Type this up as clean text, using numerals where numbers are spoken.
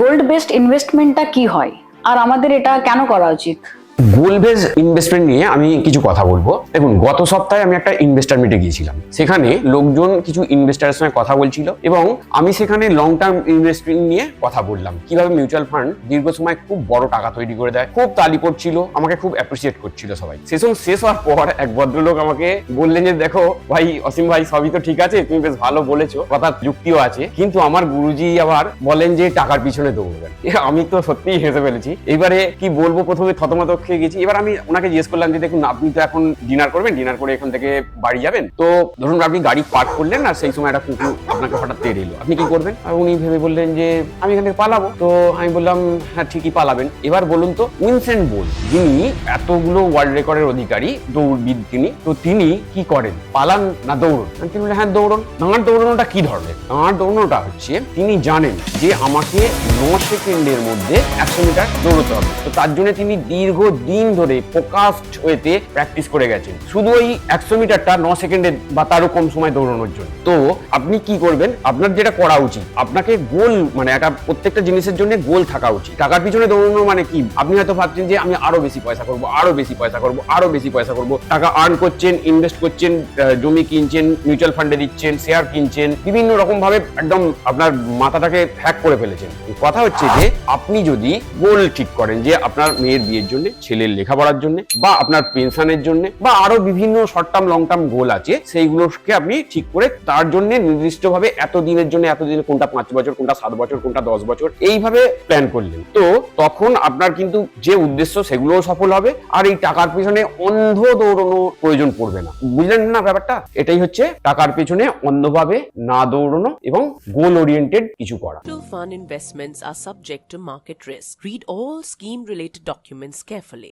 Gold based ইনভেস্টমেন্টটা কি হয় আর আমাদের এটা কেন করা উচিত? গোল বেস ইনভেস্টমেন্ট নিয়ে আমি কিছু কথা বলবো। দেখুন, গত সপ্তাহে আমি একটা ইনভেস্টার মিটে গিয়েছিলাম। সেখানে লোকজন কিছু ইনভেস্টারের সঙ্গে কথা বলছিল এবং আমি সেখানে লং টার্ম ইনভেস্টমেন্ট নিয়ে কথা বললাম, কিভাবে মিউচুয়াল ফান্ড দীর্ঘ সময় খুব বড় টাকা তৈরি করে দেয়। খুব তালি পড়ছিল, আমাকে খুব অ্যাপ্রিসিয়েট করছিল সবাই। সেশন শেষ হওয়ার পর এক ভদ্রলোক আমাকে বললেন যে, দেখো ভাই অসীম ভাই, সবই তো ঠিক আছে, তুমি বেশ ভালো বলেছো, কথার যুক্তিও আছে, কিন্তু আমার গুরুজি আবার বলেন যে টাকার পিছনে দৌড়বেন। আমি তো সত্যিই হেসে ফেলেছি। এবারে কি বলবো, প্রথমে থতমত খেয়ে গেছি। এবার আমি ওনাকে জিজ্ঞেস করলাম যে, দেখুন আপনি তো এখন ডিনার করবেন, ডিনার করে এখান থেকে বাড়ি যাবেন, তো ধরুন আপনি গাড়ি পার্ক করলেন আর সেই সময় একটা কুকুর আপনাকে হঠাৎ তেড়ে এলো, আপনি কি করবেন? আর উনি ভেবে বললেন যে আমি এখান থেকে পালাবো। তো আমি বললাম হ্যাঁ ঠিকই পালাবেন। এবার বলুন তো, উইনসেন বোল্ট, যিনি এতগুলো ওয়ার্ল্ড রেকর্ডের অধিকারী দৌড়বিদ, তিনি কি করেন? পালান না দৌড়ন? তিনি বললেন হ্যাঁ দৌড়ন। তাঁর দৌড়ানোটা কি ধরনের? তাঁর দৌড়ানোটা হচ্ছে, তিনি জানেন যে আমাকে 9 সেকেন্ডের মধ্যে 100 মিটার দৌড়তে হবে। তো তার জন্য তিনি দীর্ঘদিন ধরে ফোকাসড ওয়েতে প্র্যাকটিস করে গেছেন, শুধু ওই 100 মিটারটা 9 সেকেন্ডে বা তারও কম সময় দৌড়ানোর জন্য। তো আপনি কি করবেন? আপনার যেটা করা উচিত, আপনাকে গোল, মানে একটা প্রত্যেকটা জিনিসের জন্য গোল থাকা উচিত। টাকার পিছনে দৌড়ানো মানে কি? আপনি হয়তো ভাবছেন যে আমি আরো বেশি পয়সা করবো, আরো বেশি পয়সা করবো, আরো বেশি পয়সা করবো। টাকা আর্ন করছেন, ইনভেস্ট করছেন, জমি কিনছেন, মিউচুয়াল ফান্ডে দিচ্ছেন, শেয়ার কিনছেন, বিভিন্ন রকম ভাবে একদম আপনার মাথাটাকে হ্যাক করে ফেলেছেন। কথা হচ্ছে যে আপনি যদি গোল ঠিক করেন যে আপনার মেয়ের বিয়ের জন্য, ছেলের লেখাপড়ার জন্য, বা আপনার পেনশনের জন্য, বা আরো বিভিন্ন short term long term goal আছে, সেইগুলোকে আপনি ঠিক করে তার জন্য নির্দিষ্টভাবে এত দিনের জন্য, এত দিনে কোনটা 5 বছর, কোনটা 7 বছর, কোনটা 10 বছর, এইভাবে প্ল্যান করলেন, তো তখন আপনার কিন্তু যে উদ্দেশ্য সেগুলোও সফল হবে, আর এই টাকার পিছনে অন্ধ দৌড়ানোর প্রয়োজন পড়বে না। বুঝলেন না ব্যাপারটা? এটাই হচ্ছে টাকার পিছনে অন্ধভাবে না দৌড়ানো এবং গোল ওরিয়েন্টেড কিছু করা। Mutual fund investments are subject to market risk. Read all scheme related documents carefully.